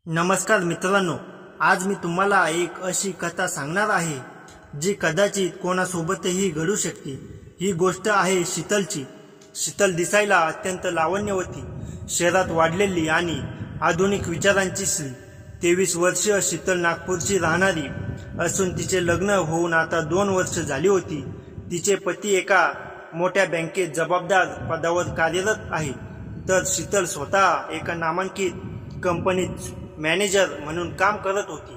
नमस्कार मित्रांनो, आज मी तुम्हाला एक अशी कथा सांगणार आहे जी कदाचित कोणासोबतही घडू शकते। ही गोष्ट आहे शीतलची। शीतल दिसायला अत्यंत लावण्यवती, शहरात वाढलेली आणि आधुनिक विचारांची स्त्री। 23 वर्षीय शीतल नागपूरची राहणारी असून तिचे लग्न होऊन आता 2 वर्ष झाली होती। तिचे पती एका मोठ्या बँकेत जबाबदार पदावर कार्यरत आहे, तर शीतल स्वतः एका नामांकित कंपनीत मॅनेजर म्हणून काम करत होती।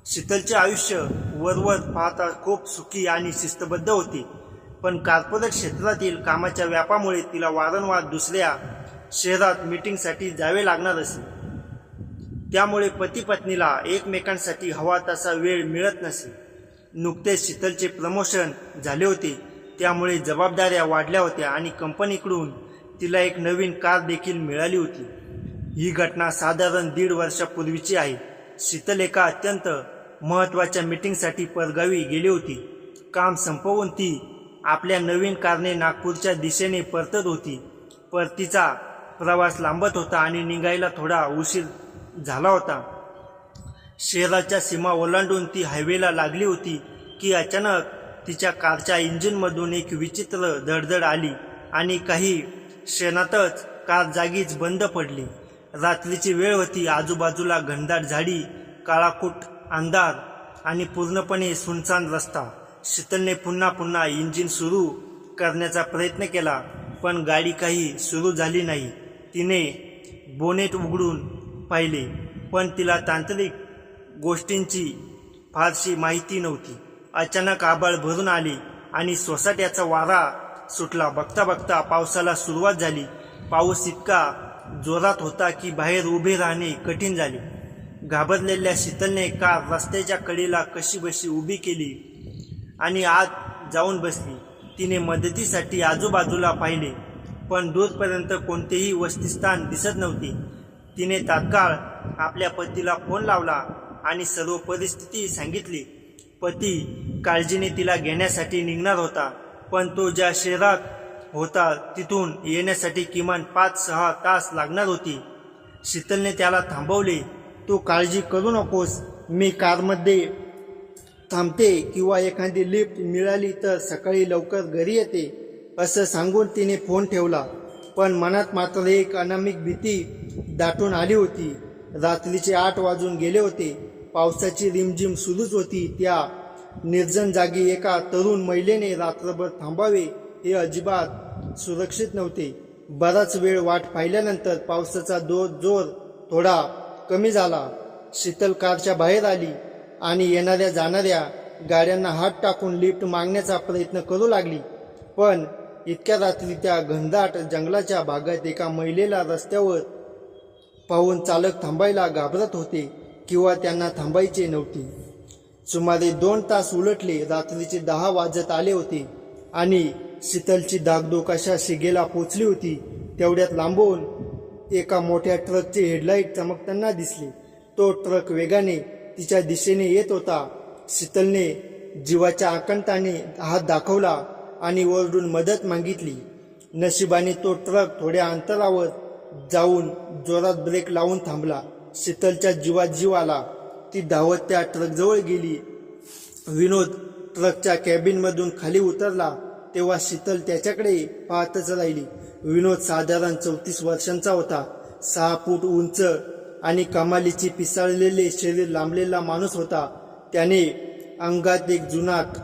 शीतलचे आयुष्य वरवर पाहता खूप सुखी आणि शिस्तबद्ध होते, पण कॉर्पोरेट क्षेत्रातील कामाच्या व्यापामुळे तिला वारंवार दुसऱ्या शहरात मीटिंगसाठी जावे लागणार असे। त्यामुळे पती पत्नीला एकमेकांसाठी हवा तसा वेळ मिळत नसे। नुकतेच शीतलचे प्रमोशन झाले होते, त्यामुळे जबाबदाऱ्या वाढल्या होत्या आणि कंपनीकडून तिला एक नवीन कार देखील मिळाली होती। ही घटना साधारण 1.5 वर्षापूर्वीची आहे। शीतल एका अत्यंत महत्त्वाच्या मीटिंगसाठी परगावी गेली होती। काम संपवून ती आपल्या नवीन कारने नागपूरच्या दिशेने परतत होती। परतीचा प्रवास लांबत होता आणि निघायला थोडा उशीर झाला होता। शहराच्या सीमा ओलांडून ती हायवेला लागली होती की अचानक तिच्या कारच्या इंजिनमधून एक विचित्र धडधड आली आणि काही क्षणातच कार जागीच बंद पडली। रात्रीची वेळ होती, आजूबाजूला घनदाट झाडी, काळाकुट अंधार आणि पूर्णपणे सुनसान रस्ता। शीतलने पुन्हा इंजिन सुरू करण्याचा प्रयत्न केला, पण गाडी काही सुरू झाली नाही। तिने बोनेट उघडून पाहिले, पण तिला तांत्रिक गोष्टींची फारशी माहिती नव्हती। अचानक आभाळ भरून आले आणि सोसाट्याचा वारा सुटला। बघता बघता पावसाला सुरुवात झाली। पाऊस इतका जोरात होता की बाहेर उभे राहणे कठीण झाले। घाबरलेल्या शीतलने कार रस्त्याच्या कडेला कशीबशी उभी केली आणि आत जाऊन बसली। तिने मदतीसाठी आजूबाजूला पाहिले, पण दूरपर्यंत कोणतेही वसतिस्थान दिसत नव्हते। तिने तात्काळ आपल्या पतीला फोन लावला आणि सर्व परिस्थिती सांगितली। पती काळजीने तिला घेण्यासाठी निघणार होता, पण तो ज्या शहरात होता तिथून येण्यासाठी किमान 5-6 तास लागणार होती। शीतलने त्याला थांबवले। तू काळजी करू नकोस, मी कारमध्ये थांबते किंवा एखादी लिफ्ट मिळाली तर सकाळी लवकर घरी येते, असं सांगून तिने फोन ठेवला। पण मनात मात्र एक अनामिक भीती दाटून आली होती। रात्रीचे 8 वाजून गेले होते। पावसाची रिमझिम सुरूच होती। त्या निर्जन जागी एका तरुण महिलेने रात्रभर थांबावे हे अजिबात सुरक्षित नव्हते। बराच वेळ वाट पाहिल्यानंतर पावसाचा जोर थोडा कमी झाला। शीतल कारच्या बाहेर आली आणि येणाऱ्या जाणाऱ्या गाड्यांना हात टाकून लिफ्ट मागण्याचा प्रयत्न करू लागली, पण इतक्या रात्री त्या घनदाट जंगलाच्या भागात एका महिलेला रस्त्यावर पाहून चालक थांबायला घाबरत होते किंवा त्यांना थांबायचे नव्हते। सुमारे 2 तास उलटले। रात्रीचे 10 वाजत आले होते आणि शीतलची धाकधूक अशा शिगेला पोचली होती। तेवढ्यात लांबून एका मोठ्या ट्रकचे हेडलाईट चमकताना दिसले। तो ट्रक वेगाने तिच्या दिशेने येत होता। शीतलने जीवाच्या आकांताने हात दाखवला आणि ओरडून मदत मागितली। नशिबाने तो ट्रक थोड्या अंतरावर जाऊन जोरात ब्रेक लावून थांबला। शीतलच्या जीवात जीव आला। ती धावत त्या ट्रकजवळ गेली। विनोद ट्रकच्या कॅबिनमधून खाली उतरला तेव्हा शीतल त्याच्याकडे पाहतच राहिली। विनोद साधारण 34 वर्षांचा होता। 6 फूट उंच आणि कमालीची पिसाळलेले शरीर लांबलेला माणूस होता। त्याने अंगात एक जुनाट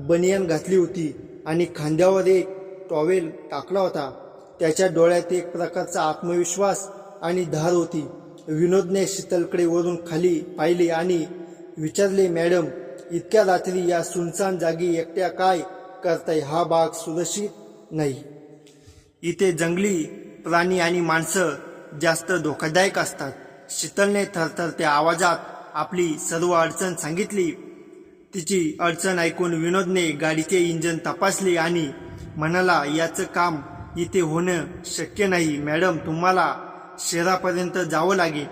बनियान घातली होती आणि खांद्यावर एक टॉवेल टाकला होता। त्याच्या डोळ्यात एक प्रकारचा आत्मविश्वास आणि धार होती। विनोदने शीतलकडे वरून खाली पाहिले आणि विचारले, मॅडम, इतक्या रात्री या सुनसान जागी एकट्या काय करताय? हा भाग सुरक्षित नाही। इथे जंगली प्राणी आणि माणसं जास्त धोकादायक असतात। शीतलने थरथरत्या आवाजात आपली सर्व अडचण सांगितली। तिची अडचण ऐकून विनोदने गाडीचे इंजिन तपासले आणि म्हणाला, याचं काम इथे होणं शक्य नाही मॅडम, तुम्हाला शहरापर्यंत जावं लागेल।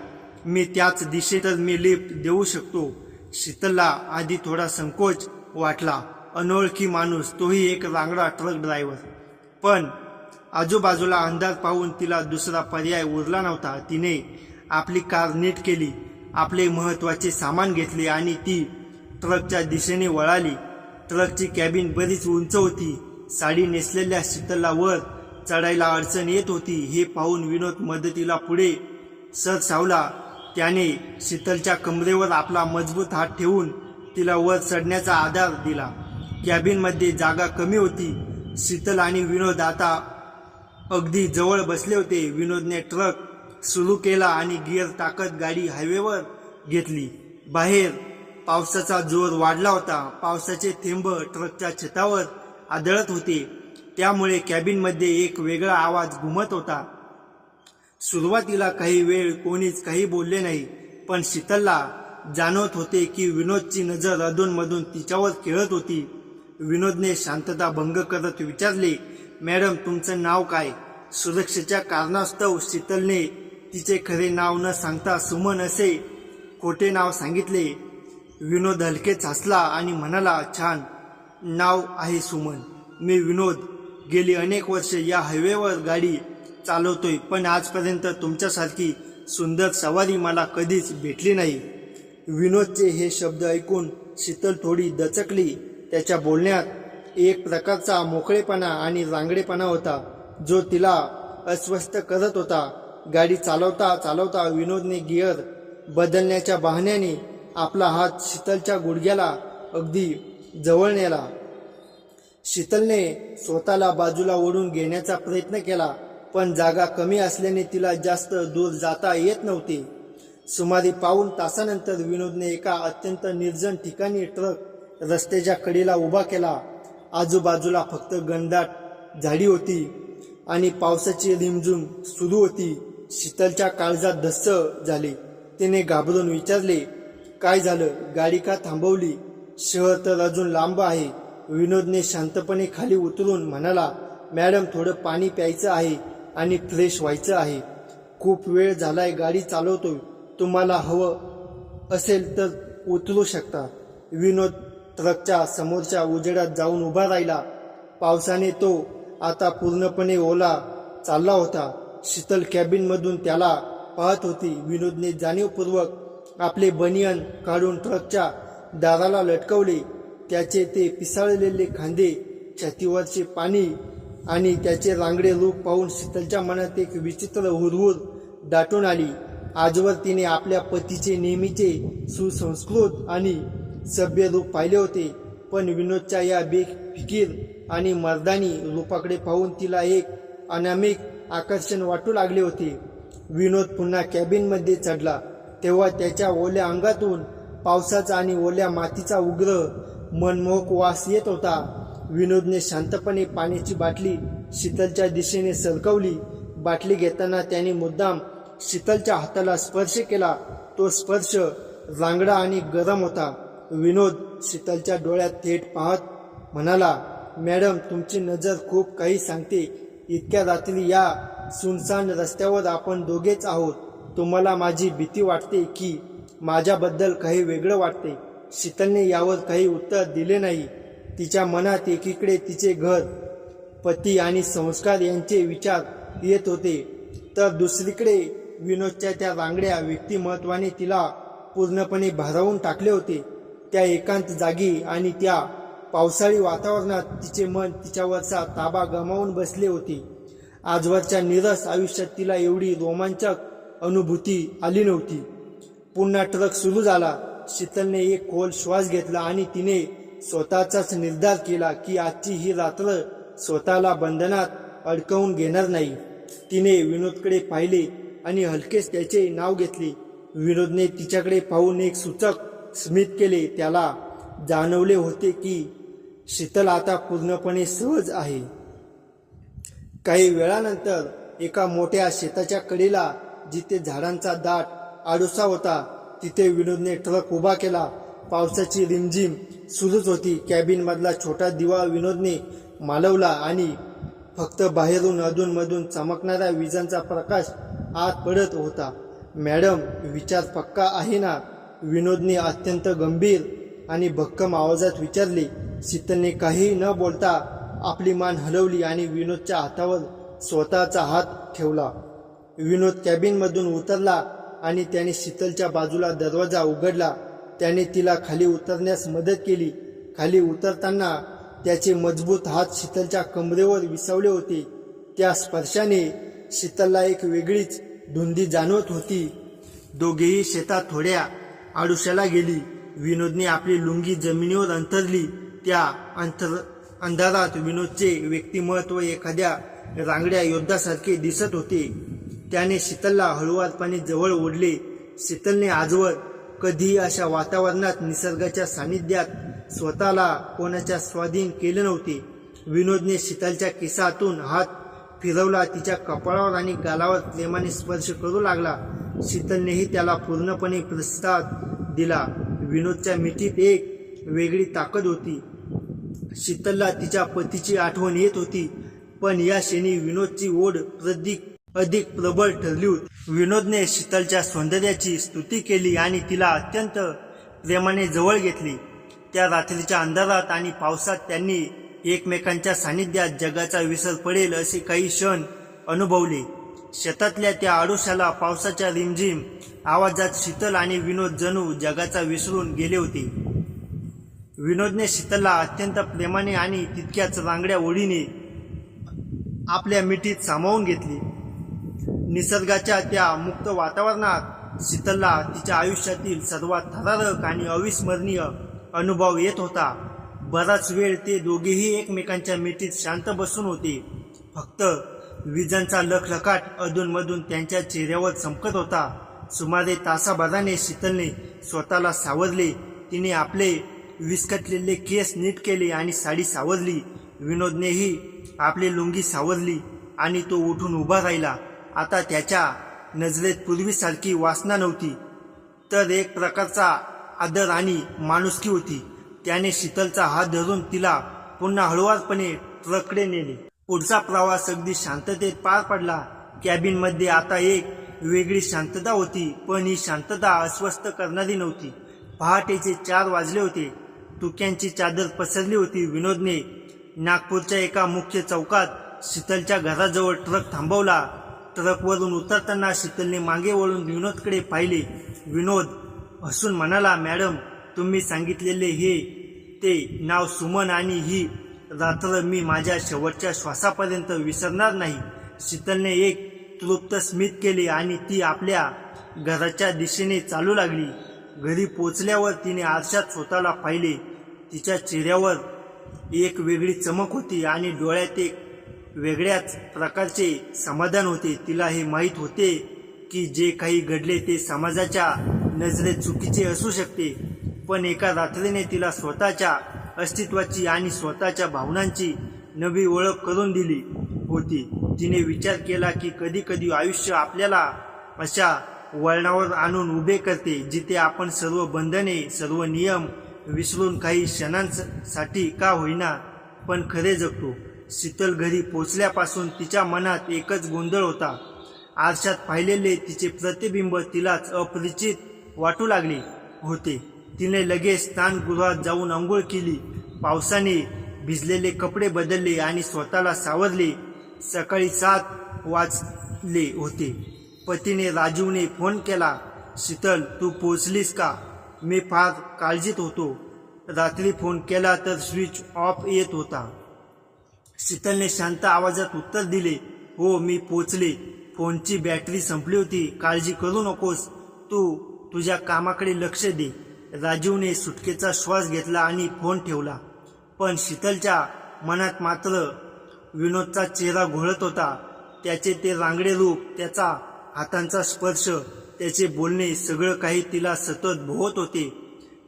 मी त्याच दिशेत तर मी लिफ्ट देऊ शकतो। शीतलला आधी थोडा संकोच वाटला। अनोळखी माणूस, तोही एक रांगडा ट्रक ड्रायव्हर। पण आजूबाजूला अंधार पाहून तिला दुसरा पर्याय उरला नव्हता। तिने आपली कार नीट केली, आपले महत्त्वाचे सामान घेतले आणि ती ट्रकच्या दिशेने वळाली. ट्रकची कॅबिन बरीच उंच होती. साडी नेसलेल्या शीतलला वर चढायला अडचण येत होती. हे पाहून विनोद मदतीला पुढे सरसावला. त्याने शीतलच्या कमरेवर आपला मजबूत हात ठेवून तिला वर चढण्याचा आधार दिला. कॅबिनमध्ये जागा कमी होती. शीतल आणि विनोद आता अगदी जवळ बसले होते. विनोदने ट्रक सुरू केला आणि गिअर टाकत गाडी हायवेवर घेतली. बाहेर पावसाचा जोर वाढला होता. पावसाचे थेंब ट्रकच्या छतावर आदळत होते. त्यामुळे कॅबिनमध्ये एक वेगळा आवाज घुमत होता. सुरुवातीला काही वेळ कोणीच काही बोलले नाही, पण शीतलला जाणवत होते की विनोदची नजर अधूनमधून तिच्यावर खेळत होती. विनोदने शांतता भंग करत विचारले, मॅडम, तुमचं नाव काय? सुरक्षेच्या कारणास्तव शीतलने तिचे खरे नाव न सांगता सुमन असे खोटे नाव सांगितले. विनोद हलकेच हसला आणि म्हणाला, छान नाव आहे सुमन. मी विनोद. गेली अनेक वर्षे या हायवेवर गाडी चालवतोय, पण आजपर्यंत तुमच्यासारखी सुंदर सवारी मला कधीच भेटली नाही. विनोदचे हे शब्द ऐकून शीतल थोडी दचकली. त्याच्या बोलण्यात एक प्रकारचा मोकळेपणा आणि रांगडेपणा होता, जो तिला अस्वस्थ करत होता. गाडी चालवता चालवता विनोदने गिअर बदलण्याच्या बहाण्याने आपला हात शीतलच्या गुडघ्याला अगदी जवळ नेला. शीतलने स्वतःला बाजूला ओढून घेण्याचा प्रयत्न केला, पण जागा कमी असल्याने तिला जास्त दूर जाता येत नव्हते. सुमारे पाऊण तासानंतर विनोदने एका अत्यंत निर्जन ठिकाणी ट्रक रस्त्याच्या कडेला उभा केला. आजूबाजूला फक्त घनदाट झाडी होती आणि पावसाची रिमझिम सुरू होती. शीतलच्या काळजात धस्स झाले. तिने घाबरून विचारले, काय झालं? गाडी का थांबवली? शहर तर अजून लांब आहे. विनोदने शांतपणे खाली उतरून म्हणाला, मॅडम, थोडं पाणी प्यायचं आहे आणि फ्रेश व्हायचं आहे. खूप वेळ झालाय गाडी चालवतोय. तुम्हाला हवं असेल तर उतरू शकता. विनोद ट्रकच्या समोरच्या उजेडात जाऊन उभा राहिला. पावसाने तो आता पूर्णपणे ओला चालला होता. शीतल कॅबिनमधून त्याला पाहत होती. विनोदने जाणीवपूर्वक आपले बनियन काढून ट्रकच्या दाराला लटकवले. त्याचे ते पिसाळलेले खांदे, छातीवरचे पाणी आणि त्याचे रांगडे रूप पाहून शीतलच्या मनात एक विचित्र हुरहुर दाटून आली. आजवर तिने आपल्या पतीचे नेहमीचे सुसंस्कृत आणि सभ्य रूप पाहिले होते, पण विनोदच्या या बेफिकीर आणि मर्दानी रूपाकडे पाहून तिला एक अनामिक आकर्षण वाटू लागले होते. विनोद पुन्हा कॅबिनमध्ये चढला तेव्हा त्याच्या ओल्या अंगातून पावसाचा आणि ओल्या मातीचा उग्र मनमोहक वास येत होता. विनोदने शांतपणे पाण्याची बाटली शीतलच्या दिशेने सरकवली. बाटली घेताना त्याने मुद्दाम शीतलच्या हाताला स्पर्श केला. तो स्पर्श रांगडा आणि गरम होता. विनोद शीतलच्या डोळ्यात थेट पाहत म्हणाला, मॅडम, तुमची नजर खूप काही सांगते. इतक्या रात्री या सुनसान रस्त्यावर आपण दोघेच आहोत. तुम्हाला माझी भीती वाटते की माझ्याबद्दल काही वेगळं वाटते? शीतलने यावर काही उत्तर दिले नाही. तिच्या मनात एकीकडे तिचे घर, पती आणि संस्कार यांचे विचार येत होते, तर दुसरीकडे विनोदच्या त्या रांगड्या व्यक्तिमत्वाने तिला पूर्णपणे भारावून टाकले होते. त्या एकांत जागी आणि त्या पावसाळी वातावरणात तिचे मन तिच्यावरचा ताबा गमावून बसले होते. आजवरच्या नीरस आयुष्यात तिला एवढी रोमांचक अनुभूती आली नव्हती. पुन्हा ट्रक सुरू झाला. शीतलने एक खोल श्वास घेतला आणि तिने स्वतःचाच निर्धार केला की आजची ही रात्र स्वतःला बंधनात अडकवून घेणार नाही. तिने विनोदकडे पाहिले आणि हलकेच त्याचे नाव घेतले. विनोदने तिच्याकडे पाहून एक सूचक स्मित केले. त्याला जाणवले होते की शीतल आता पूर्णपणे सहज आहे. काही वेळानंतर एका मोठ्या शेताच्या कडेला, जिथे झाडांचा दाट आडोसा होता, तिथे विनोदने ट्रक उभा केला. पावसाची रिमझिम सुरूच होती. कॅबिनमधला छोटा दिवा विनोदने मालवला आणि फक्त बाहेरून अधूनमधून चमकणाऱ्या विजांचा प्रकाश आत पडत होता. मॅडम, विचार पक्का आहे ना? विनोदने अत्यंत गंभीर आणि भक्कम आवाजात विचारले. शीतलने काही न बोलता आपली मान हलवली आणि विनोदच्या हातावर स्वतःचा हात ठेवला. विनोद कॅबिनमधून उतरला आणि त्याने शीतलच्या बाजूला दरवाजा उघडला. त्याने तिला खाली उतरण्यास मदत केली. खाली उतरताना त्याचे मजबूत हात शीतलच्या कमरेवर विसावले होते. त्या स्पर्शाने शीतलला एक वेगळीच धुंदी जाणवत होती. दोघेही शेतात थोड्या आडुशाला गेली. विनोदने आपली लुंगी जमिनीवर अंथरली. त्या अंधारात विनोदचे व्यक्तिमत्व एखाद्या रांगड्या योद्धासारखे दिसत होते. त्याने शीतलला हळुवारपणे जवळ ओढले. शीतलने आजवर कधीही अशा वातावरणात निसर्गाच्या सानिध्यात स्वतःला कोणाच्या स्वाधीन केले नव्हते. विनोदने शीतलच्या केसातून हात फिरवला. तिच्या कपाळावर आणि गालावर प्रेमाने स्पर्श करू लागला. शीतलनेही त्याला पूर्णपणे प्रतिसाद दिला. विनोदच्या मिठीत एक वेगळी ताकद होती. शीतलला तिच्या पतीची आठवण येत होती, पण या क्षणी विनोदची ओढ अधिक प्रबळ ठरली होती. विनोदने शीतलच्या सौंदर्याची स्तुती केली आणि तिला अत्यंत प्रेमाने जवळ घेतली. त्या रात्रीच्या अंधारात आणि पावसात त्यांनी एकमेकांच्या सानिध्यात जगाचा विसर पडेल असे काही क्षण अनुभवले. शेतातल्या त्या आडोशाला पावसाच्या रिमझिम आवाजात शीतल आणि विनोद जणू जगाचा विसरून गेले होते. विनोदने शीतलला अत्यंत प्रेमाने आणि तितक्याच रांगड्या ओढीने आपल्या मिठीत सामावून घेतले. निसर्गाच्या त्या मुक्त वातावरणात शीतलला तिच्या आयुष्यातील सर्वात थरारक आणि अविस्मरणीय अनुभव येत होता. बराच वेळ ते दोघेही एकमेकांच्या मिठीत शांत बसून होते. फक्त विजांचा लखलखाट अधूनमधून त्यांच्या चेहऱ्यावर चमकत होता. सुमारे तासाभराने शीतलने स्वतःला सावरले. तिने आपले विस्कटलेले केस नीट केले आणि साडी सावरली. विनोदनेही आपली लुंगी सावरली आणि तो उठून उभा राहिला. आता त्याच्या नजरेत पूर्वीसारखी वासना नव्हती, तर एक प्रकारचा आदर आणि माणुसकी होती. त्याने शीतलचा हात धरून तिला पुन्हा हळुवारपणे ट्रककडे नेले. पुढचा प्रवास अगदी शांततेत पार पडला. कॅबिनमध्ये आता एक वेगळी शांतता होती, पण ही शांतता अस्वस्थ करणारी नव्हती. पहाटेचे 4 वाजले होते. धुक्यांची चादर पसरली होती. विनोदने नागपूरच्या एका मुख्य चौकात शीतलच्या घराजवळ ट्रक थांबवला. ट्रकवरून उतरताना शीतलने मागे वळून विनोदकडे पाहिले. विनोद हसून म्हणाला, मॅडम, तुम्ही सांगितलेले हे ते नाव सुमन आणि ही रात्र मी माझ्या शेवटच्या श्वासापर्यंत विसरणार नाही. शीतलने एक तृप्त स्मित केले आणि ती आपल्या घराच्या दिशेने चालू लागली. घरी पोचल्यावर तिने आरशात स्वतःला पाहिले. तिच्या चेहऱ्यावर एक वेगळी चमक होती आणि डोळ्यात एक वेगळ्याच प्रकारचे समाधान होते. तिला हे माहीत होते की जे काही घडले ते समाजाच्या नजरेत चुकीचे असू शकते, पण एका रात्रीने तिला स्वतःच्या अस्तित्वाची आणि स्वतःच्या भावनांची नवी ओळख करून दिली होती. तिने विचार केला की कधी कधी आयुष्य आपल्याला अशा वळणावर आणून उभे करते जिथे आपण सर्व बंधने, सर्व नियम विसरून काही क्षणांसाठी का होईना पण खरे जगतो. शीतल घरी पोचल्यापासून तिच्या मनात एकच गोंधळ होता. आरशात पाहिलेले तिचे प्रतिबिंब तिलाच अपरिचित वाटू लागले होते. तिने लगेच स्नानगृहात जाऊन आंघोळ केली. पावसाने भिजलेले कपडे बदलले आणि स्वतःला सावरले. सकाळी 7 वाजले होते. पतीने राजीवने फोन केला. शीतल, तू पोचलीस का? मी फार काळजीत होतो. रात्री फोन केला तर स्विच ऑफ येत होता. शीतलने शांत आवाजात उत्तर दिले, हो, मी पोचले. फोनची बॅटरी संपली होती. काळजी करू नकोस, तू तुझ्या कामाकडे लक्ष दे. राजीवने सुटकेचा श्वास घेतला आणि फोन ठेवला. पण शीतलच्या मनात मात्र विनोदचा चेहरा घोळत होता. त्याचे ते रांगडे रूप, त्याचा हातांचा स्पर्श, त्याचे बोलणे, सगळं काही तिला सतत भोवत होते.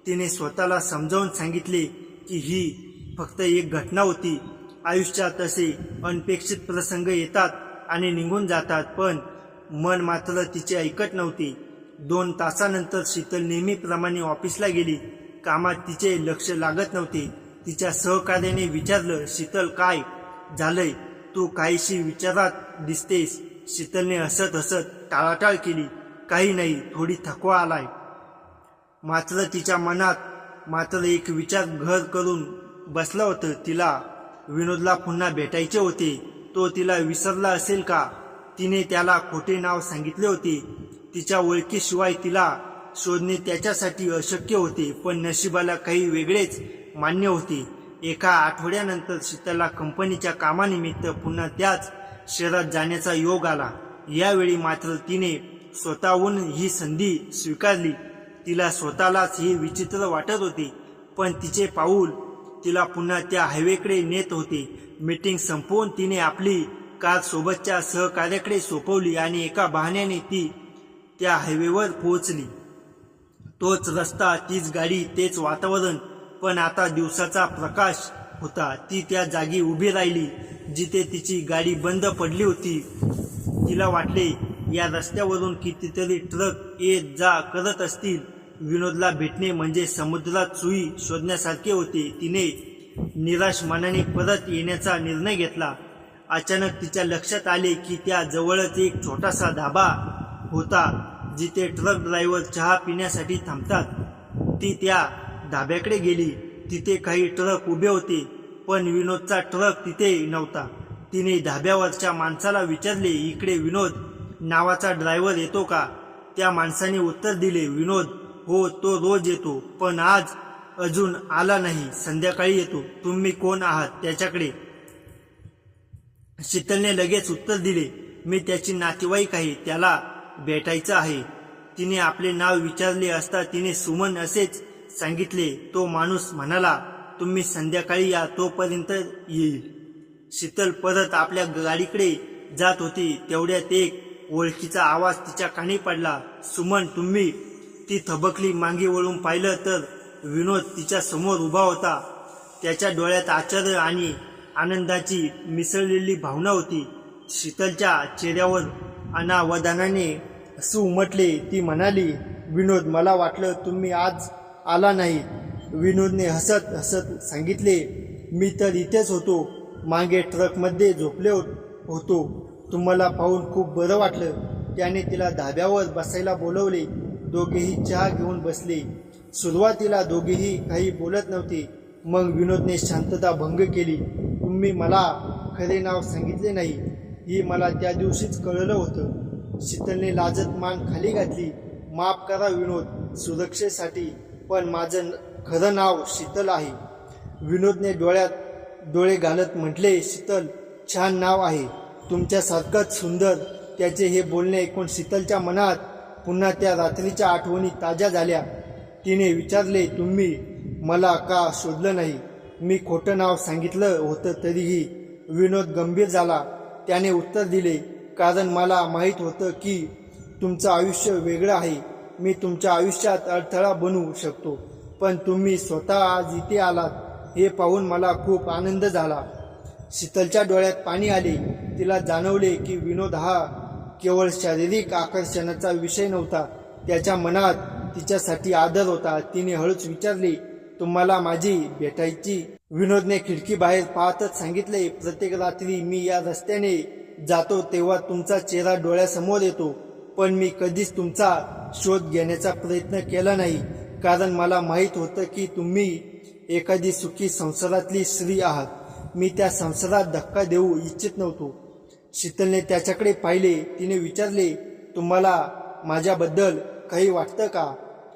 तिने स्वतःला समजावून सांगितले की ही फक्त एक घटना होती. आयुष्यात असे अनपेक्षित प्रसंग येतात आणि निघून जातात, पण मन मात्र तिचे ऐकत नव्हते. 2 तासानंतर शीतल नेहमीप्रमाणे ऑफिसला गेली. कामात तिचे लक्ष लागत नव्हते. तिच्या सहकार्याने विचारलं, शीतल, काय झालंय? तू काहीशी विचारात दिसतेस. शीतलने हसत हसत टाळाटाळ केली, काही नाही, थोडी थकवा आलाय. मात्र तिच्या मनात मात्र एक विचार घर करून बसला होता. तिला विनोदला पुन्हा भेटायचे होते. तो तिला विसरला असेल का? तिने त्याला खोटे नाव सांगितले होते. तिच्या ओळखीशिवाय तिला शोधणे त्याच्यासाठी अशक्य होते. पण नशिबाला काही वेगळेच मान्य होते. एका आठवड्यानंतर शीतलला कंपनीच्या कामानिमित्त पुन्हा त्याच शहरात जाण्याचा योग आला. यावेळी मात्र तिने स्वतःहून ही संधी स्वीकारली. तिला स्वतःलाच हे विचित्र वाटत होते, पण तिचे पाऊल तिला पुन्हा त्या हायवेकडे नेत होते. मीटिंग संपवून तिने आपली कार सोबतच्या सहकार्याकडे सोपवली आणि एका बहाण्याने ती त्या हायवेवर पोहोचली. तोच रस्ता, तीच गाडी, तेच वातावरण, पण आता दिवसाचा प्रकाश होता. ती त्या जागी उभी राहिली जिथे तिची गाडी बंद पडली होती. तिला वाटले या रस्त्यावरून कितीतरी ट्रक येत जा करत असतील. विनोदला भेटणे म्हणजे समुद्रात सुई शोधण्यासारखे होते. तिने निराश मनाने परत येण्याचा निर्णय घेतला. अचानक तिच्या लक्षात आले की त्या जवळच एक छोटासा धाबा होता जिथे ट्रक ड्रायव्हर चहा पिण्यासाठी थांबतात. ती त्या धाब्याकडे गेली. तिथे काही ट्रक उभे होते, पण विनोदचा ट्रक तिथे नव्हता. तिने धाब्यावरच्या माणसाला विचारले, इकडे विनोद नावाचा ड्रायव्हर येतो का? त्या माणसाने उत्तर दिले, विनोद हो, तो रोज येतो, पण आज अजून आला नाही. संध्याकाळी येतो. तुम्ही कोण आहात त्याच्याकडे? शीतलने लगेच उत्तर दिले, मी त्याची नातेवाईक आहे. त्याला भेटायचं आहे. तिने आपले नाव विचारले असता तिने सुमन असेच सांगितले. तो माणूस म्हणाला, तुम्ही संध्याकाळी या, तोपर्यंत येईल. शीतल परत आपल्या गाडीकडे जात होती. तेवढ्यात एक ओळखीचा आवाज तिच्या कानी पडला, सुमन तुम्ही? ती थबकली. मागे वळून पाहिलं तर विनोद तिच्या समोर उभा होता. त्याच्या डोळ्यात आश्चर्य आणि आनंदाची मिसळलेली भावना होती. शीतलच्या चेहऱ्यावर अनावधानाने हसू उमटले. ती म्हणाली, विनोद, मला वाटलं तुम्ही आज आला नाही. विनोदने हसत हसत सांगितले, मी तर इथेच होतो, मागे ट्रकमध्ये झोपले होतो. तुम्हाला पाहून खूप बरं वाटलं. त्याने तिला धाब्यावर बसायला बोलवले. दोघेही चहा घेऊन बसले. सुरुवातीला दोघेही काही बोलत नव्हते. मग विनोदने शांतता भंग केली. तुम्ही मला खरे नाव सांगितले नाही. ही मला त्या दिवशीच कळलं होतं. शीतलने लाजत मान खाली घातली. माफ करा विनोद, सुरक्षेसाठी, पण माझं खरं नाव शीतल आहे. विनोदने डोळ्यात डोळे घालत म्हटले, शीतल, छान नाव आहे. तुमच्यासारखंच सुंदर. त्याचे हे बोलणे ऐकून शीतलच्या मनात पुन्हा त्या रात्रीच्या आठवणी ताज्या झाल्या. तिने विचारले, तुम्ही मला का शोधलं नाही? मी खोटं नाव सांगितलं होतं तरीही? विनोद गंभीर झाला. त्याने उत्तर दिले, कारण मला माहीत होतं की तुमचं आयुष्य वेगळं आहे. मी तुमच्या आयुष्यात अडथळा बनवू शकतो, पण तुम्ही स्वतः आज इथे आलात हे पाहून मला खूप आनंद झाला. शीतलच्या डोळ्यात पाणी आले. तिला जाणवले की विनोद हा केवळ शारीरिक आकर्षणाचा विषय नव्हता. त्याच्या मनात तिच्यासाठी आदर होता. तिने हळूच विचारले, तुम्हाला माझी भेटायची? विनोदने खिडकीबाहेर पाहतच सांगितले, प्रत्येक रात्री मी या रस्त्याने जातो तेव्हा तुमचा चेहरा डोळ्यासमोर येतो, पण मी कधीच तुमचा शोध घेण्याचा प्रयत्न केला नाही, कारण मला माहीत होतं की तुम्ही एखादी सुखी संसारातली स्त्री आहात. मी त्या संसारात धक्का देऊ इच्छित नव्हतो. शीतलने त्याच्याकडे पाहिले. तिने विचारले, तुम्हाला माझ्याबद्दल काही वाटतं का?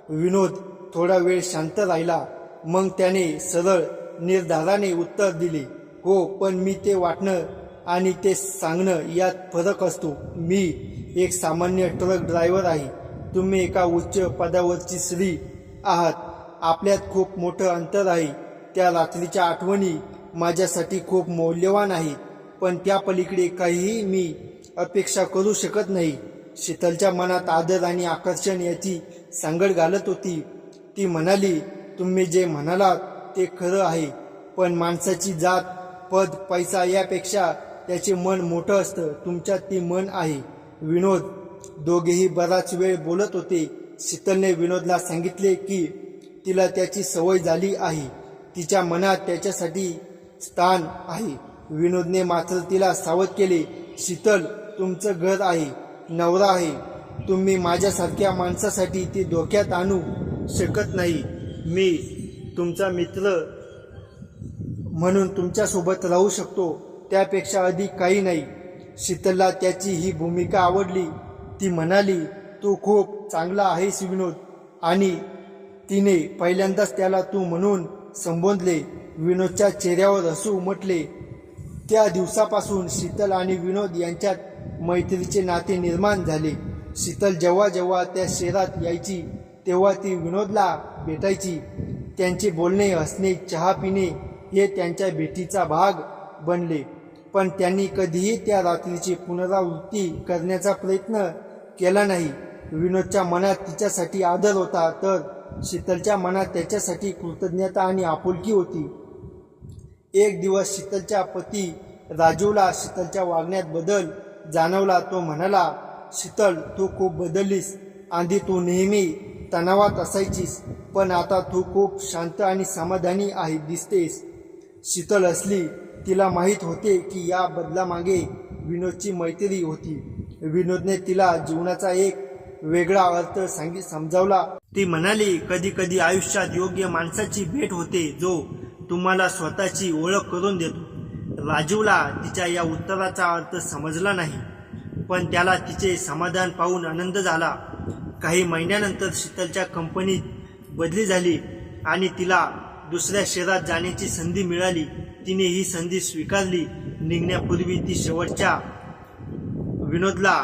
विनोद थोडा वेळ शांत राहिला. मग त्याने सरळ निर्धाराने उत्तर दिले, हो, पण मी ते वाटणं आणि ते सांगणं यात फरक असतो. मी एक सामान्य ट्रक ड्रायव्हर आहे. तुम्ही एका उच्च पदावरची स्त्री आहात. आपल्यात खूप मोठं अंतर आहे. त्या रात्रीच्या आठवणी माझ्यासाठी खूप मौल्यवान आहेत, पण त्या पलीकडे काहीही मी अपेक्षा करू शकत नाही. शीतलच्या मनात आदर आणि आकर्षण याची सांगड घालत होती. ती म्हणाली, तुम्ही जे म्हणालात ते खरं आहे, पण माणसाची जात, पद, पैसा यापेक्षा त्याचे मन मोठं असतं. तुमच्यात ती मन आहे. विनोद. दोघेही बराच वेळ बोलत होते. शीतलने विनोदला सांगितले की तिला त्याची सवय झाली आहे. तिच्या मनात त्याच्यासाठी स्थान आहे. विनोदने मात्र तिला सावध केले, शीतल, तुमचं घर आहे, नवरा आहे. तुम्ही माझ्यासारख्या माणसासाठी ती धोक्यात आणू शकत नाही. मी तुमचा मित्र म्हणून तुमच्यासोबत राहू शकतो, त्यापेक्षा अधिक काही नाही. शीतलला त्याची ही भूमिका आवडली. ती म्हणाली, तू खूप चांगला आहेस विनोद. आणि तिने पहिल्यांदाच त्याला तू म्हणून संबोधले. विनोदच्या चेहऱ्यावर हसू उमटले. त्या दिवसापासून शीतल आणि विनोद यांच्यात मैत्रीचे नाते निर्माण झाले. शीतल जेव्हा जेव्हा त्या शहरात यायची तेव्हा ती विनोदला भेटायची. त्यांचे बोलणे, हसणे, चहा पिणे हे त्यांच्या भेटीचा भाग बनले. पण त्यांनी कधीही त्या रात्रीची पुनरावृत्ती करण्याचा प्रयत्न केला नाही. विनोदच्या मनात तिच्यासाठी आदर होता, तर शीतलच्या मनात त्याच्यासाठी कृतज्ञता आणि आपुलकी होती. एक दिवस शीतलच्या पती राजीवला शीतलच्या वागण्यात बदल जाणवला. तो म्हणाला, शीतल, तू खूप बदललीस. आधी तू नेहमी तणावात असायचीस, पण आता तू खूप शांत आणि समाधानी दिसतेस. शीतल हसली. तिला माहीत होते की या बदलामागे विनोदची मैत्री होती. विनोदने तिला जीवनाचा एक वेगळा अर्थ समजावला. ती म्हणाली, कधी कधी आयुष्यात योग्य माणसाची भेट होते जो तुम्हाला स्वतःची ओळख करून देतो. राजीवला तिच्या या उत्तराचा अर्थ समजला नाही, पण त्याला तिचे समाधान पाहून आनंद झाला. काही महिन्यानंतर शीतलच्या कंपनीत बदली झाली आणि तिला दुसऱ्या शहरात जाण्याची संधी मिळाली. तिने ही संधी स्वीकारली. निघण्यापूर्वी ती शेवटच्या विनोदला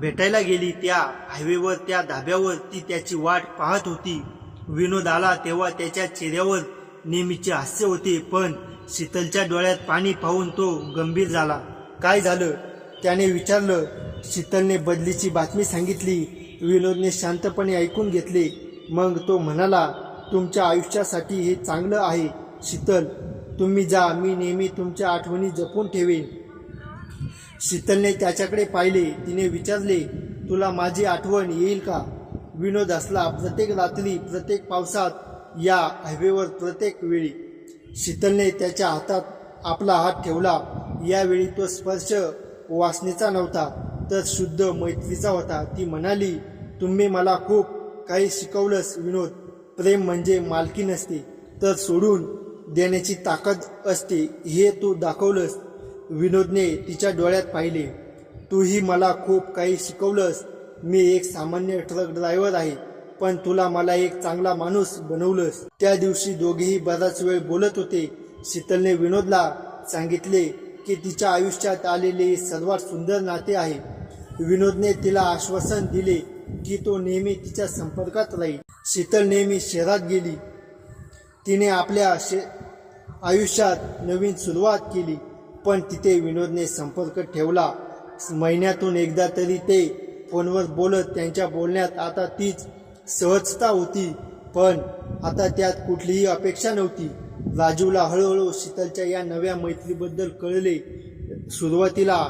भेटायला गेली. त्या हायवेवर, त्या धाब्यावर ती त्याची वाट पाहत होती. विनोद आला तेव्हा त्याच्या चेहऱ्यावर नेहमीचे हास्य होते, पण शीतलच्या डोळ्यात पाणी पाहून तो गंभीर झाला. काय झालं? त्याने विचारलं. शीतलने बदलीची बातमी सांगितली. विनोदने शांतपणे ऐकून घेतले. मग तो म्हणाला, तुमच्या आयुष्यासाठी हे चांगलं आहे शीतल. तुम्ही जा, मी नेहमी तुमच्या आठवणी जपून ठेवेन. शीतलने त्याच्याकडे पाहिले. तिने विचारले, तुला माझी आठवण येईल का? विनोद हसला. प्रत्येक रात्री, प्रत्येक पावसात, या हायवेवर, प्रत्येक वेळी. शीतलने त्याच्या हातात आपला हात ठेवला. यावेळी तो स्पर्श वासनेचा नव्हता, तर शुद्ध मैत्रीचा होता. ती म्हणाली, तुम्ही मला खूप काही शिकवलंस विनोद. प्रेम म्हणजे मालकी नसते, तर सोडून देण्याची ताकद असते, हे तू दाखवलंस. विनोदने तिच्या डोळ्यात पाहिले. तूही मला खूप काही शिकवलंस. मी एक सामान्य ट्रक ड्रायव्हर आहे, पण तुला मला एक चांगला माणूस बनवलंस. त्या दिवशी दोघेही बराच वेळ बोलत होते. शीतलने विनोदला सांगितले की तिच्या आयुष्यात आलेले सर्वात सुंदर नाते आहे. विनोदने तिला आश्वासन दिले की तो नेहमी तिच्या संपर्कात राहील. शीतल नेहमी शहरात गेली. तिने आपल्या आयुष्यात नवीन सुरुवात केली, पण तिथे विनोदने संपर्क ठेवला. महिन्यातून एकदा तरी ते फोनवर बोलत. त्यांच्या बोलण्यात आता तीच सहजता होती, पण आता त्यात कुठलीही अपेक्षा नव्हती. राजीवला हळूहळू शीतलच्या या नव्या मैत्रीबद्दल कळले. सुरुवातीला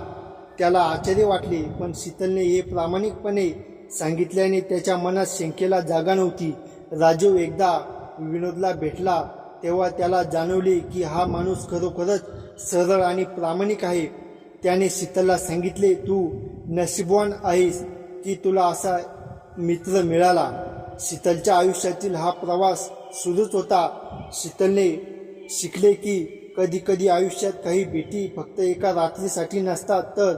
त्याला आश्चर्य वाटले, पण शीतलने हे प्रामाणिकपणे सांगितल्याने त्याच्या मनात शंकेला जागा नव्हती. राजीव एकदा विनोदला भेटला तेव्हा त्याला जाणवले की हा माणूस खरोखरच सरळ आणि प्रामाणिक आहे. त्याने शीतलला सांगितले, तू नशीबवान आहेस की तुला असा मित्र मिळाला. शीतलच्या आयुष्यातील हा प्रवास सुरूच होता. शीतलने शिकले की कधी कधी आयुष्यात काही भेटी फक्त एका रात्रीसाठी नसतात, तर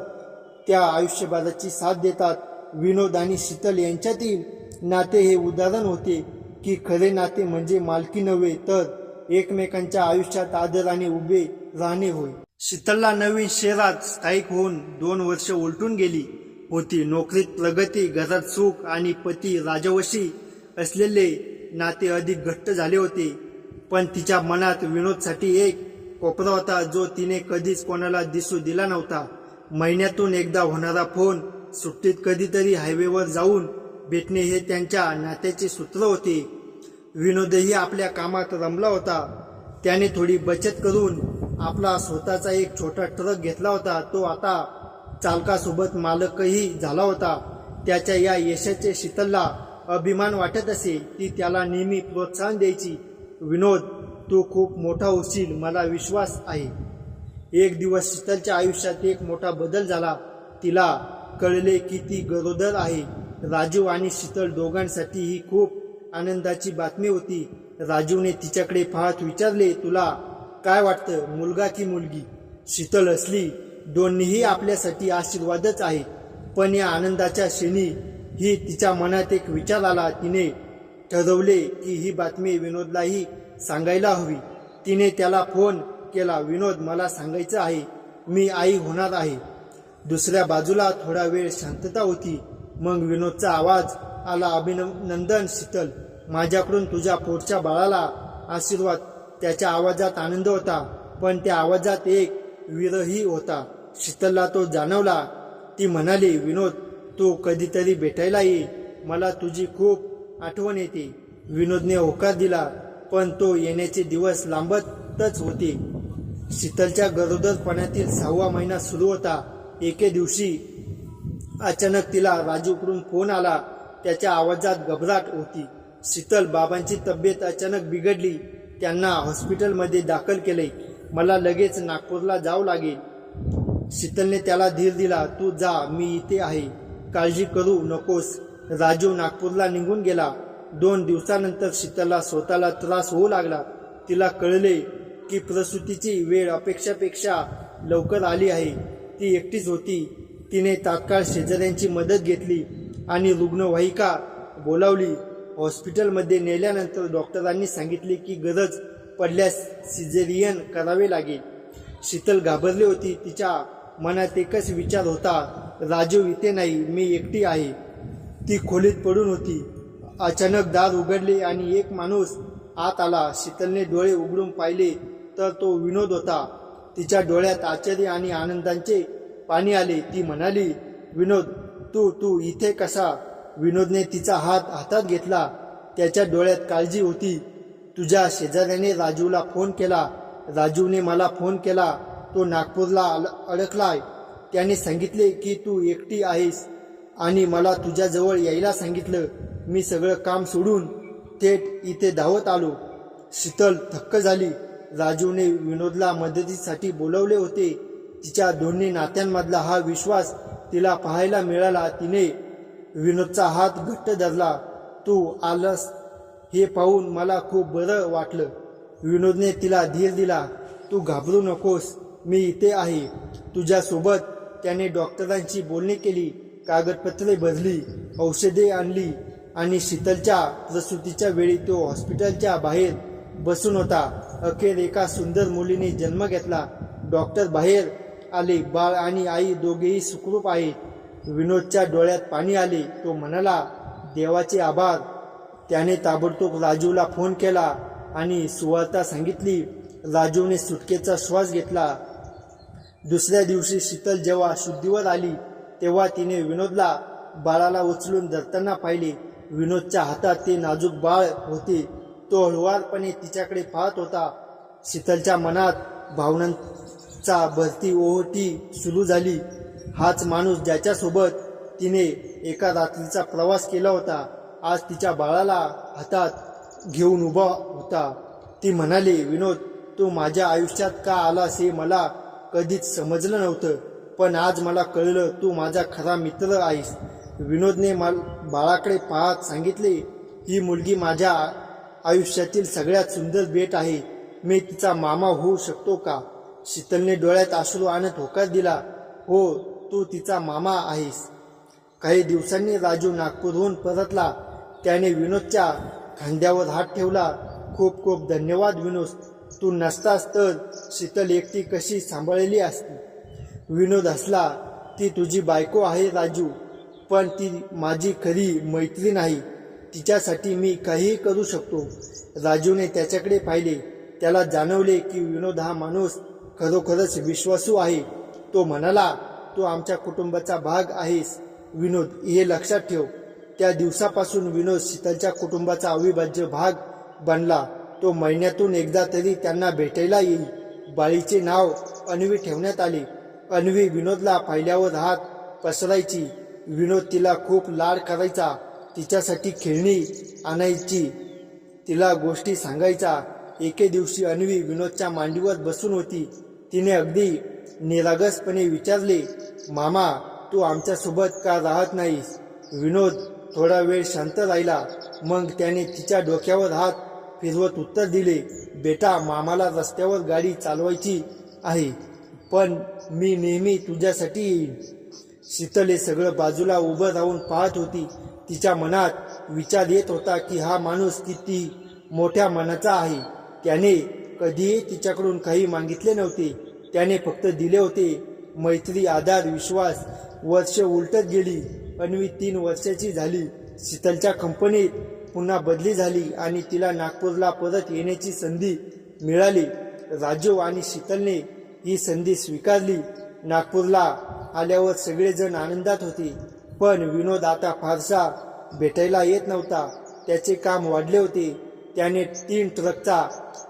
त्या आयुष्यभराची साथ देतात. विनोद आणि शीतल यांच्यातील नाते हे उदाहरण होते की खरे नाते म्हणजे मालकी नव्हे, तर एकमेकांच्या आयुष्यात आदराने उभे राहणे होय. शीतलला नवीन शहरात स्थायिक होऊन 2 वर्ष उलटून गेली होती. नोकरीत प्रगती, घरात सुख आणि पती राजवशी असलेले नाते अधिक घट्ट झाले होते. पण तिच्या मनात विनोदसाठी एक कोपरा होता जो तिने कधीच कोणाला दिसू दिला नव्हता. महिन्यातून एकदा होणारा फोन, सुट्टीत कधीतरी हायवेवर जाऊन भेटणे हे त्यांच्या नात्याचे सूत्र होते. विनोदही आपल्या कामात रमला होता. त्याने थोडी बचत करून आपला स्वतःचा एक छोटा ट्रक घेतला होता. तो आता चालकासोबत मालकही झाला होता. त्याच्या या यशाचे शीतलला अभिमान वाटत असे. ती त्याला नेहमी प्रोत्साहन द्यायची. विनोद, तू खूप मोठा होशील, मला विश्वास आहे. एक दिवस शीतलच्या आयुष्यात एक मोठा बदल झाला. तिला कळले की ती गरोदर आहे. राजीव आणि शीतल दोघांसाठी ही खूप आनंदाची बातमी होती. राजीवने तिच्याकडे पाहत विचारले, तुला काय वाटतं, मुलगा की मुलगी? शीतल हसली. दोन्हीही आपल्यासाठी आशीर्वादच आहेत, पण या आनंदाच्या क्षणी ही तिच्या मनात एक विचार आला. तिने ठरवले की ही बातमी विनोदलाही सांगायला हवी. तिने त्याला फोन केला. विनोद, मला सांगायचं आहे, मी आई होणार आहे. दुसऱ्या बाजूला थोडा वेळ शांतता होती. मग विनोदचा आवाज आला. अभिनंदन शीतल, माझ्याकडून तुझ्या पोटच्या बाळाला आशीर्वाद. त्याच्या आवाजात आनंद होता, पण त्या आवाजात एक विरही होता. शीतलला तो जाणवला. ती म्हणाली, विनोद, तू कधीतरी भेटायला ये, मला तुझी खूप आठवण येते. विनोदने होकार दिला, पण तो येण्याचे दिवस लांबतच होते. शीतलच्या गरोदरपणातील 6वा महिना सुरू होता. एके दिवशी अचानक तिला राजूकडून फोन आला. त्याच्या आवाजात घबराट होती. शीतल, बाबांची तब्येत अचानक बिघडली, त्यांना हॉस्पिटलमध्ये दाखल केले, मला लगेच नागपूरला जावं लागेल. शीतलने त्याला धीर दिला. तू जा, मी इथे आहे, काळजी करू नकोस. राजू नागपूरला निघून गेला. 2 दिवसानंतर शीतलला स्वतःला त्रास होऊ लागला. तिला कळले की प्रसूतीची वेळ अपेक्षापेक्षा लवकर आली आहे. ती एकटीच होती. तिने तात्काळ शेजाऱ्यांची मदत घेतली आणि रुग्णवाहिका बोलावली. हॉस्पिटलमध्ये नेल्यानंतर डॉक्टरांनी सांगितले की गरज पडल्यास सिझेरियन करावे लागेल. शीतल घाबरली होती. तिच्या मनात एकच विचार होता, राजू इथे नाही, मी एकटी आहे. ती खोलीत पडून होती. अचानक दार उघडले आणि एक माणूस आत आला. शीतलने डोळे उघडून पाहिले तर तो विनोद होता. तिच्या डोळ्यात आश्चर्य आणि आनंदाचे पाणी आले. ती म्हणाली, विनोद, तू इथे कसा? विनोदने तिचा हात हातात घेतला. त्याच्या डोळ्यात काळजी होती. तुझ्या शेजाऱ्याने राजूला फोन केला. राजूने मला फोन केला. तो नागपूरला अडकलाय. त्याने सांगितले की तू एकटी आहेस आणि मला तुझ्याजवळ यायला सांगितलं. मी सगळं काम सोडून थेट इथे धावत आलो. शीतल थक्क झाली. राजूने विनोदला मदतीसाठी बोलवले होते. तिच्या दोन्ही नात्यांमधला हा विश्वास तिला पाहायला मिळाला. तिने विनोदचा हात घट्ट धरला. तू आलास हे पाहून मला खूप बरं वाटलं. विनोदने तिला धीर दिला. तू घाबरू नकोस, मी इथे आहे तुझ्यासोबत. त्याने डॉक्टरांशी बोलणी केली, कागदपत्रे भरली, औषधे आणली आणि शीतलच्या प्रसूतीच्या वेळी तो हॉस्पिटलच्या बाहेर बसून होता. अखेर एका सुंदर मुलीने जन्म घेतला. डॉक्टर बाहेर आले. बाळ आणि आई दोघेही सुखरूप आहेत. विनोदच्या डोळ्यात पाणी आले. तो म्हणाला, देवाचे आभार. त्याने ताबडतोब राजूला फोन केला आणि सुवार्ता सांगितली. राजूने सुटकेचा श्वास घेतला. दुसऱ्या दिवशी शीतल जेव्हा शुद्धीवर आली तेव्हा तिने विनोदला बाळाला उचलून धरताना पाहिले. विनोदच्या हातात ते नाजूक बाळ होते. तो हळुवारपणे तिच्याकडे पाहत होता. शीतलच्या मनात भावनांचा भरती ओहोटी सुरू झाली. हाच माणूस ज्याच्यासोबत तिने एका रात्रीचा प्रवास केला होता, आज तिच्या बाळाला हातात घेऊन उभा होता. ती म्हणाली, विनोद, तू माझ्या आयुष्यात का आलास हे मला कधीच समजलं नव्हतं, पण आज मला कळलं, तू माझा खरा मित्र आहेस. विनोदने बाळाकडे पाहत सांगितले, ही मुलगी माझ्या आयुष्यातील सगळ्यात सुंदर भेट आहे. मी तिचा मामा होऊ शकतो का? शीतलने डोळ्यात अश्रू आणत होकार दिला. हो, तू तिचा मामा आहेस. काही दिवसांनी राजू नागपूरहून परतला. त्याने विनोदच्या खांद्यावर हात ठेवला. खूप खूप धन्यवाद विनोद, तू नसतास तर शीतल एकटी कशी सांभाळली असती. विनोद हसला. ती तुझी बायको आहे राजू, पण ती माझी खरी मैत्रीण आहे. तिच्यासाठी मी काहीही करू शकतो. राजूने त्याच्याकडे पाहिले. त्याला जाणवले की विनोद हा माणूस खरोखरच विश्वासू आहे. तो म्हणाला, तू आमच्या कुटुंबाचा भाग आहेस विनोद, हे लक्षात ठेव. त्या दिवसापासून विनोद शीतलच्या कुटुंबाचा अविभाज्य भाग बनला. तो महिन्यातून एकदा तरी त्यांना भेटायला येईल. बाळीचे नाव अन्वी ठेवण्यात आले. अन्वी विनोदला पाहिल्यावर हात पसरायची. विनोद तिला खूप लाड करायचा. तिच्यासाठी खेळणी आणायची, तिला गोष्टी सांगायचा. एके दिवशी अन्वी विनोदच्या मांडीवर बसून होती. तिने अगदी निरागसपणे विचारले, मामा, तू आमच्यासोबत का राहत नाहीस? विनोद थोडा वेळ शांत राहिला. मग त्याने तिच्या डोक्यावर हात फिरवत उत्तर दिले, बेटा, मामाला रस्त्यावर गाडी चालवायची आहे, पण मी नेहमी तुझ्यासाठी येईन. शीतल हे सगळं बाजूला उभं राहून पाहत होती. तिच्या मनात विचार येत होता की हा माणूस किती मोठ्या मनाचा आहे. त्याने कधीही तिच्याकडून काही मागितले नव्हते. त्याने फक्त दिले होते मैत्री, आधार, विश्वास. वर्ष उलटत गेली. अन्वी 3 वर्षाची झाली. शीतलच्या कंपनीत पुन्हा बदली झाली आणि तिला नागपूरला परत येण्याची संधी मिळाली. राजीव आणि शीतलने ही संधी स्वीकारली. नागपूरला आल्यावर सगळेजण आनंदात होते. पण विनोद आता फारसा भेटायला येत नव्हता. त्याचे काम वाढले होते. त्याने 3 ट्रकचा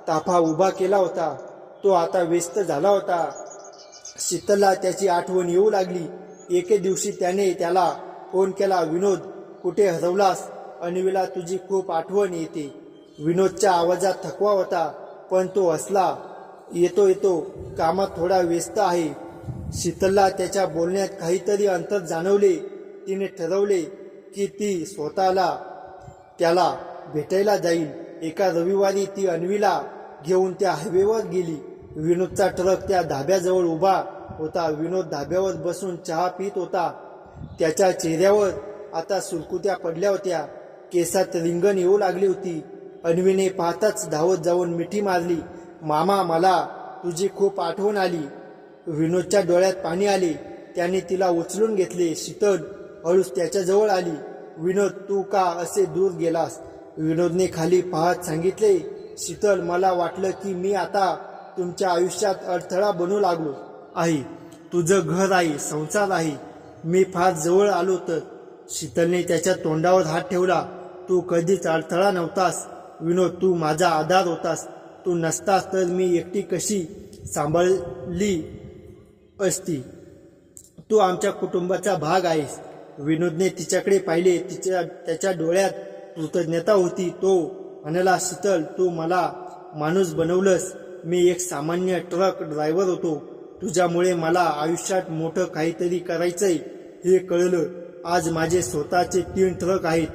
ताफा उभा केला होता. तो आता व्यस्त झाला होता. शीतलला त्याची आठवण येऊ लागली. एके दिवशी त्याने त्याला फोन केला. विनोद, कुठे हरवलास? अन्वीला तुझी खूप आठवण येते. विनोदच्या आवाजात थकवा होता, पण तो हसला. येतो, कामात थोडा व्यस्त आहे. शीतलला त्याच्या बोलण्यात काहीतरी अंतर जाणवले. तिने ठरवले की ती स्वतःला त्याला भेटायला जाईल. एका रविवारी ती अन्वीला घेऊन त्या हायवेवर गेली. विनोदचा ट्रक त्या धाब्याजवळ उभा होता. विनोद धाब्यावर बसून चहा पित होता. त्याच्या चेहऱ्यावर आता सुरकुत्या पडल्या होत्या. केसात रिंगण येऊ लागली होती. अन्वीने पाहताच धावत जाऊन मिठी मारली. मामा, मला तुझी खूप आठवण आली. विनोदच्या डोळ्यात पाणी आले. त्याने तिला उचलून घेतले. शीतल हळूच त्याच्याजवळ आली. विनोद, तू का असे दूर गेलास? विनोदने खाली पाहत सांगितले. शीतल, मला वाटलं की मी आता तुमच्या आयुष्यात अडथळा बनू लागलो आहे. तुझं घर आहे, संसार आहे. मी फार जवळ आलो तर. शीतलने त्याच्या तोंडावर हात ठेवला. तू कधीच अडथळा नव्हतास विनोद. तू माझा आधार होतास. तू नसतास तर मी एकटी कशी सांभाळली असती. तू आमच्या कुटुंबाचा भाग आहेस. विनोदने तिच्याकडे पाहिले. त्याच्या डोळ्यात कृतज्ञता होती. तो म्हणाला, शीतल, तू मला माणूस बनवलंस. मी एक सामान्य ट्रक ड्रायव्हर होतो. तुझ्यामुळे मला आयुष्यात मोठं काहीतरी करायचंय हे कळलं. आज माझे स्वतःचे 3 ट्रक आहेत.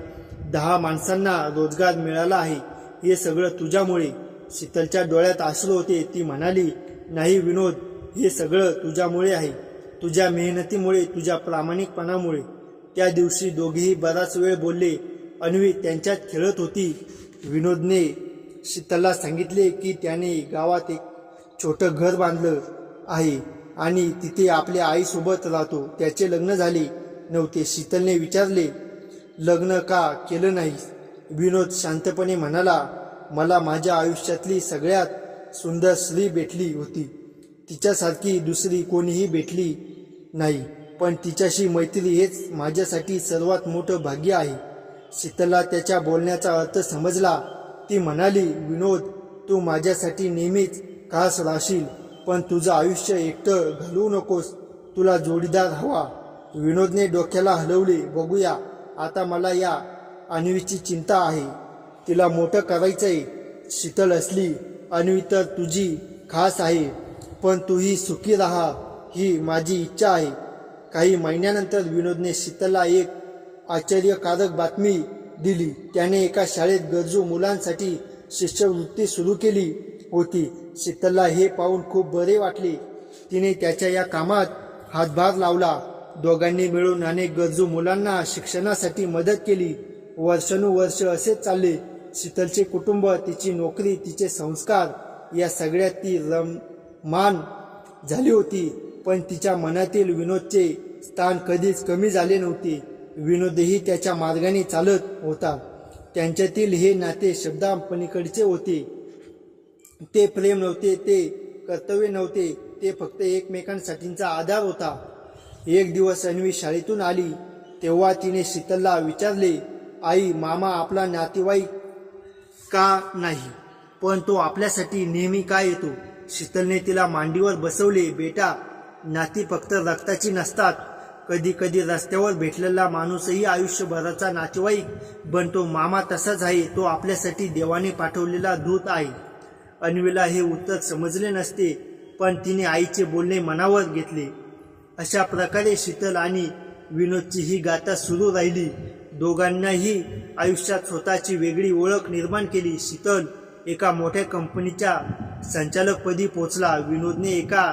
10 माणसांना रोजगार मिळाला आहे. हे सगळं तुझ्यामुळे. शीतलच्या डोळ्यात अश्रू होते. ती म्हणाली, नाही विनोद, हे सगळं तुझ्यामुळे आहे. तुझ्या मेहनतीमुळे, तुझ्या प्रामाणिकपणामुळे. त्या दिवशी दोघेही बराच वेळ बोलले. अन्वी त्यांच्यात खेळत होती. विनोदने शीतलला सांगितले की त्याने गावात एक छोटं घर बांधलं आहे आणि तिथे आपल्या आईसोबत राहतो. त्याचे लग्न झाले नव्हते. शीतलने विचारले, लग्न का केलं नाहीस? विनोद शांतपणे म्हणाला, मला माझ्या आयुष्यातली सगळ्यात सुंदर स्त्री भेटली होती. तिच्यासारखी दुसरी कोणीही भेटली नाही. पण तिच्याशी मैत्री हेच माझ्यासाठी सर्वात मोठं भाग्य आहे. शीतलला त्याच्या बोलण्याचा अर्थ समजला. ती म्हणाली, विनोद, तू माझ्यासाठी नेहमीच खास राहशील. पण तुझं आयुष्य एकटं घालवू नकोस. तुला जोडीदार हवा. विनोदने डोक्याला हलवले. बघूया, आता मला या अन्वीची चिंता आहे. तिला मोठं करायचंय. शीतल असली, अन्वी तर तुझी खास आहे. पण तूही सुखी राहा ही माझी इच्छा आहे. काही महिन्यानंतर विनोदने शीतलला एक आश्चर्यकारक बातमी दिली. त्याने एका शाळेत गरजू मुलांसाठी शिष्यवृत्ती सुरू केली होती. शीतलला हे पाहून खूप बरे वाटले. तिने त्याच्या या कामात हातभार लावला. दोघांनी मिळून अनेक गरजू मुलांना शिक्षणासाठी मदत केली. वर्षानुवर्ष असेच चालले. शीतलचे कुटुंब, तिची नोकरी, तिचे संस्कार या सगळ्यात ती रममाण झाली होती. पण तिच्या मनातील विनोदचे स्थान कधीच कमी झाले नव्हते. विनोदही त्याच्या मार्गाने चालत होता. त्यांच्यातील हे नाते शब्दापलीकडचे होते. ते प्रेम नव्हते, ते कर्तव्य नव्हते, ते फक्त एकमेकांसाठीचा आधार होता. एक दिवस अन्वी शाळेतून आली तेव्हा तिने शीतलला विचारले, आई, मामा आपला नातेवाईक का नाही, पण तो आपल्यासाठी नेहमी का येतो? शीतलने तिला मांडीवर बसवले. बेटा, नाती फक्त रक्ताची नसतात. कधी कधी रस्त्यावर भेटलेला माणूसही आयुष्यभराचा नातेवाईक बनतो. मामा तसाच आहे. तो आपल्यासाठी देवाने पाठवलेला दूत आहे. अन्वीला हे उत्तर समजले नसते, पण तिने आईचे बोलणे मनावर घेतले. अशा प्रकारे शीतल आणि विनोदची ही गाथा सुरू राहिली. दोघांनाही आयुष्यात स्वतःची वेगळी ओळख निर्माण केली. शीतल एका मोठ्या कंपनीच्या संचालकपदी पोचला. विनोदने एका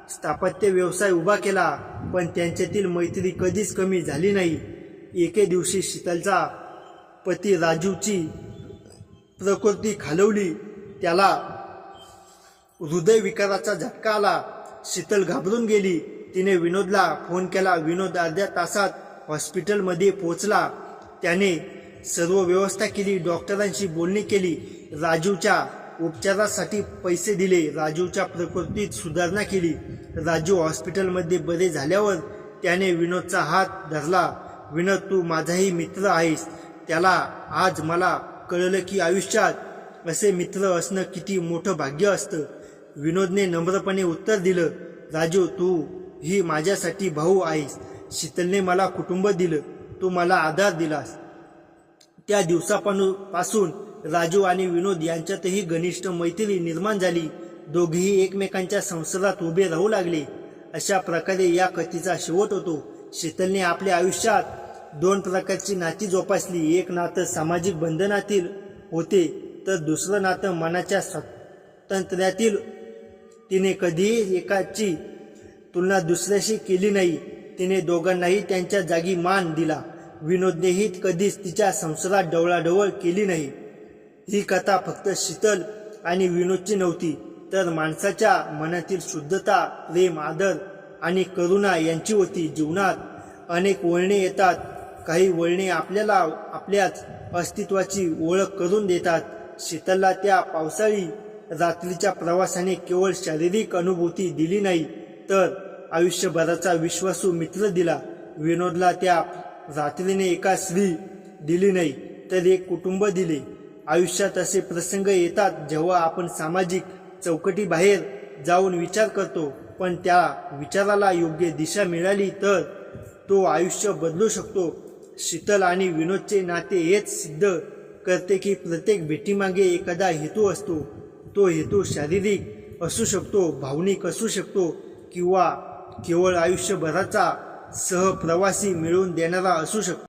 स्थापत्य व्यवसाय उभा केला, पण त्यांच्यातील मैत्री कधीच कमी झाली नाही. एके दिवशी शीतलचा पती राजूची प्रकृती खालवली. त्याला हृदयविकाराचा झटका आला. शीतल घाबरून गेली. तिने विनोदला फोन केला. विनोद अर्ध्या तासात हॉस्पिटलमध्ये पोहोचला. त्याने सर्व व्यवस्था केली. डॉक्टरांशी बोलणी केली. राजूच्या उपचारासाठी पैसे दिले. राजूच्या प्रकृतीत सुधारणा केली. राजू हॉस्पिटलमध्ये बरे झाल्यावर त्याने विनोदचा हात धरला. विनोद, तू माझाही मित्र आहेस. त्याला आज मला कळलं की आयुष्यात असे मित्र असणं किती मोठं भाग्य असतं. विनोदने नम्रपणे उत्तर दिलं, राजू, तू ही माझ्यासाठी भाऊ आहेस. शीतलने मला कुटुंब दिलं. तू मला आधार दिलास. त्या दिवसापासून राजू आणि विनोद यांच्यातही घनिष्ठ मैत्री निर्माण झाली. दोघेही एकमेकांच्या संसारात उभे राहू लागले. अशा प्रकारे या कथेचा शेवट होतो. शीतलने आपल्या आयुष्यात 2 प्रकारची नाती जोपासली. एक नातं सामाजिक बंधनातील होते, तर दुसरं नातं मनाच्या स्वातंत्र्यातील. तिने कधीही एकाची तुलना दुसऱ्याशी केली नाही. तिने दोघांनाही त्यांच्या जागी मान दिला. विनोदनेही कधीच तिच्या संसारात ढवळाढवळ केली नाही. ही कथा फक्त शीतल आणि विनोदची नव्हती, तर माणसाच्या मनातील शुद्धता, प्रेम, आदर आणि करुणा यांची होती. जीवनात अनेक वळणे येतात. काही वळणे आपल्याला आपल्याच अस्तित्वाची ओळख करून देतात. शीतलला त्या पावसाळी रात्रीच्या प्रवासाने केवळ शारीरिक अनुभूती दिली नाही, तर आयुष्यभराचा विश्वासू मित्र दिला. विनोदला त्या रात्रीने एका स्त्री दिली नाही, तर एक कुटुंब दिले. आयुष्यात असे प्रसंग येतात जेव्हा आपण सामाजिक चौकटीबाहेर जाऊन विचार करतो, पण त्या विचाराला योग्य दिशा मिळाली तर तो आयुष्य बदलू शकतो. शीतल आणि विनोदचे नाते हेच सिद्ध करते की प्रत्येक भेटीमागे एखादा हेतू असतो. तो हेतू शारीरिक असू शकतो, भावनिक असू शकतो, किंवा केवळ आयुष्यभराचा सहप्रवासी मिळवून देणारा असू शकतो.